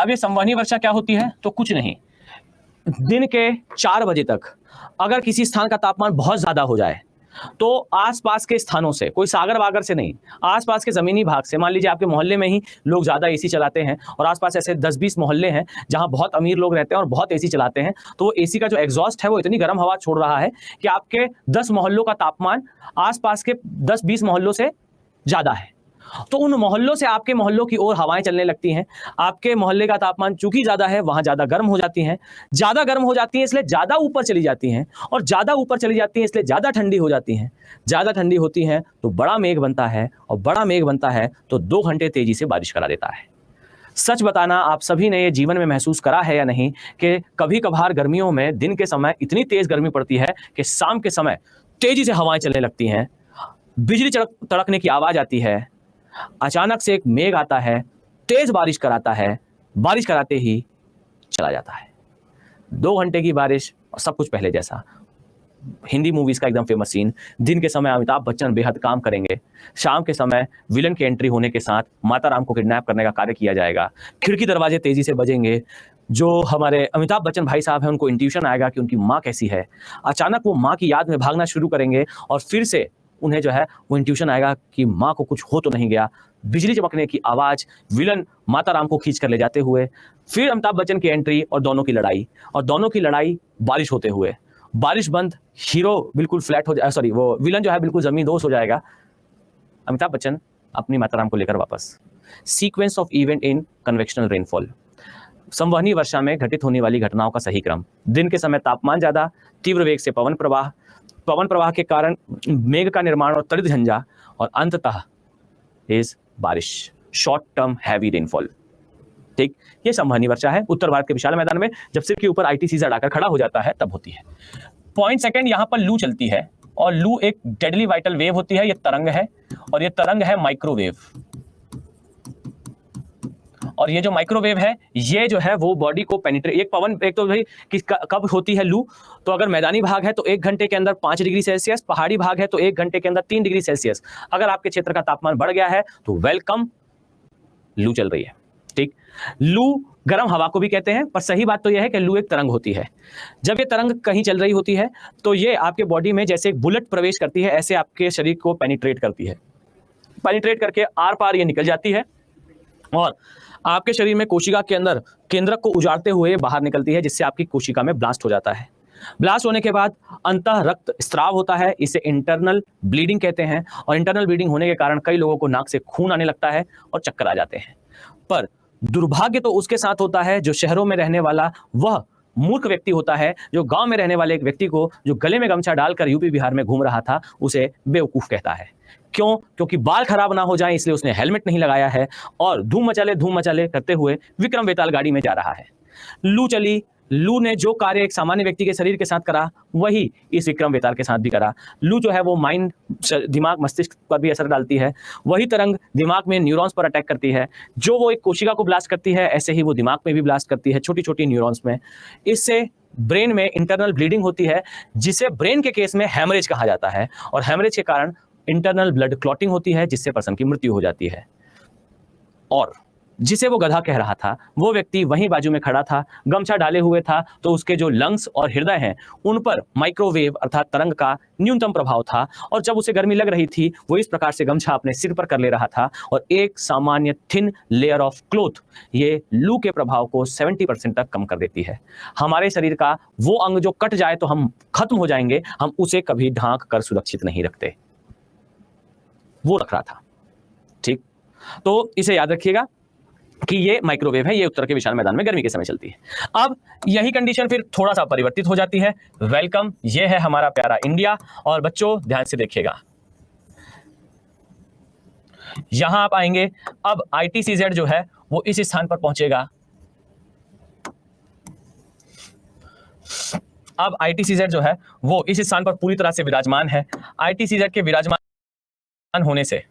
अब ये संवहनी वर्षा क्या होती है? तो कुछ नहीं, दिन के 4 बजे तक अगर किसी स्थान का तापमान बहुत ज्यादा हो जाए तो आसपास के स्थानों से, कोई सागर वागर से नहीं, आसपास के जमीनी भाग से, मान लीजिए आपके मोहल्ले में ही लोग ज्यादा एसी चलाते हैं और आसपास ऐसे 10-20 मोहल्ले हैं जहां बहुत अमीर लोग रहते हैं और बहुत एसी चलाते हैं, तो एसी का जो एग्जॉस्ट है वो इतनी गर्म हवा छोड़ रहा है कि आपके 10 मोहल्लों का तापमान आसपास के 10-20 मोहल्लों से ज्यादा है। तो उन मोहल्लों से आपके मोहल्लों की ओर हवाएं चलने लगती हैं। आपके मोहल्ले का तापमान चूंकि ज्यादा है, वहां ज्यादा गर्म हो जाती हैं। ज्यादा गर्म हो जाती हैं इसलिए ज्यादा ऊपर चली जाती हैं, और ज्यादा ऊपर चली जाती हैं इसलिए ज्यादा ठंडी हो जाती हैं। ज्यादा ठंडी होती हैं तो बड़ा मेघ बनता है, और बड़ा मेघ बनता है तो 2 घंटे तेजी से बारिश करा देता है। सच बताना, आप सभी ने ये जीवन में महसूस करा है या नहीं कि कभी कभार गर्मियों में दिन के समय इतनी तेज गर्मी पड़ती है कि शाम के समय तेजी से हवाएं चलने लगती हैं, बिजली तड़कने की आवाज आती है, अचानक से एक मेघ आता है, तेज बारिश कराता है, बारिश कराते ही चला जाता है। 2 घंटे की बारिश और सब कुछ पहले जैसा। हिंदी मूवीज का एकदम फेमस सीन, दिन के समय अमिताभ बच्चन बेहद काम करेंगे, शाम के समय विलन की एंट्री होने के साथ माता राम को किडनैप करने का कार्य किया जाएगा, खिड़की दरवाजे तेजी से बजेंगे, जो हमारे अमिताभ बच्चन भाई साहब हैं उनको इंट्यूशन आएगा कि उनकी माँ कैसी है, अचानक वो माँ की याद में भागना शुरू करेंगे और फिर से उन्हें जो है वो इंट्यूशन आएगा कि माँ को कुछ हो तो नहीं गया, बिजली चमकने की आवाज, विलन माता राम को खींच कर ले जाते हुए, फिर अमिताभ बच्चन की एंट्री और दोनों की लड़ाई, और दोनों की लड़ाई बारिश होते हुए, बारिश बंद, हीरो बिल्कुल फ्लैट हो जाए, सॉरी वो विलन जो है बिल्कुल जमीन दोष हो जाएगा, अमिताभ बच्चन अपनी माता राम को लेकर वापस। Sequence of event in convectional rainfall, संवहनी वर्षा में घटित होने वाली घटनाओं का सही क्रम। दिन के समय तापमान ज्यादा, तीव्र वेग से पवन प्रवाह के कारण मेघ का निर्माण और त्वरित झंझा, और अंततः इज बारिश, शॉर्ट टर्म हैवी रेनफॉल। ठीक, ये संवहनी वर्षा है। उत्तर भारत के विशाल मैदान में जब सिर के ऊपर आईटीसीजेड आकर खड़ा हो जाता है तब होती है। पॉइंट सेकंड, यहां पर लू चलती है, और लू एक डेडली वाइटल वेव होती है, ये तरंग है, और ये तरंग है माइक्रोवेव। और ये जो माइक्रोवेव है ये जो है वो बॉडी को पेनिट्रेट, एक तो भाई कब होती है लू, तो अगर मैदानी भाग है तो 1 घंटे के अंदर 5 डिग्री सेल्सियस, पहाड़ी भाग है तो 1 घंटे के अंदर 3 डिग्री सेल्सियस। अगर आपके क्षेत्र का तापमान बढ़ गया है तो वेलकम, लू चल रही है। ठीक, लू गर्म हवा को भी कहते हैं, पर सही बात तो यह है कि लू एक तरंग होती है। जब ये तरंग कहीं चल रही होती है तो ये आपके बॉडी में जैसे एक बुलेट प्रवेश करती है, ऐसे आपके शरीर को पेनिट्रेट करती है, पेनिट्रेट करके आर पार ये निकल जाती है, और आपके शरीर में कोशिका के अंदर केंद्रक को उजाड़ते हुए बाहर निकलती है, जिससे आपकी कोशिका में ब्लास्ट हो जाता है। ब्लास्ट होने के बाद अंतः रक्त स्त्राव होता है, इसे इंटरनल ब्लीडिंग कहते हैं, और इंटरनल ब्लीडिंग होने के कारण कई लोगों को नाक से खून आने लगता है और चक्कर आ जाते हैं। पर दुर्भाग्य तो उसके साथ होता है जो शहरों में रहने वाला वह मूर्ख व्यक्ति होता है, जो गांव में रहने वाले एक व्यक्ति को जो गले में गमछा डालकर यूपी बिहार में घूम रहा था उसे बेवकूफ कहता है। क्यों? क्योंकि बाल खराब ना हो जाए इसलिए उसने हेलमेट नहीं लगाया है, और धूम मचाले करते हुए विक्रम बेताल गाड़ी में जा रहा है। लू चली, लू ने जो कार्य एक सामान्य व्यक्ति के शरीर के साथ करा वही इस विक्रम बेताल के साथ भी करा। लू जो है वो माइंड, दिमाग, मस्तिष्क पर भी असर डालती है। वही तरंग दिमाग में न्यूरॉन्स पर अटैक करती है, जो वो एक कोशिका को ब्लास्ट करती है ऐसे ही वो दिमाग में भी ब्लास्ट करती है, छोटी छोटी न्यूरॉन्स में। इससे ब्रेन में इंटरनल ब्लीडिंग होती है, जिसे ब्रेन के केस में हैमरेज कहा जाता है, और हैमरेज के कारण इंटरनल ब्लड क्लॉटिंग होती है, जिससे पर्सन की मृत्यु हो जाती है। और जिसे वो गधा कह रहा था वो व्यक्ति वहीं बाजू में खड़ा था, गमछा डाले हुए था, तो उसके जो लंग्स और हृदय हैं उन पर माइक्रोवेव अर्थात तरंग का न्यूनतम प्रभाव था, और जब उसे गर्मी लग रही थी वो इस प्रकार से गमछा अपने सिर पर कर ले रहा था, और एक सामान्य थिन लेयर ऑफ क्लोथ ये लू के प्रभाव को 70% तक कम कर देती है। हमारे शरीर का वो अंग जो कट जाए तो हम खत्म हो जाएंगे, हम उसे कभी ढांक कर सुरक्षित नहीं रखते, वो रख रहा था। ठीक, तो इसे याद रखिएगा कि ये माइक्रोवेव है, ये उत्तर के विशाल मैदान में गर्मी के समय चलती है। अब यही कंडीशन फिर थोड़ा सा परिवर्तित हो जाती है। वेलकम, ये है हमारा प्यारा इंडिया, और बच्चों ध्यान से देखिएगा, यहां आप आएंगे, अब आईटीसीजेड जो है वो इस स्थान पर पहुंचेगा। अब आईटीसीजेड जो है वो इस स्थान पर पूरी तरह से विराजमान है। आईटीसीजेड के विराजमान होने से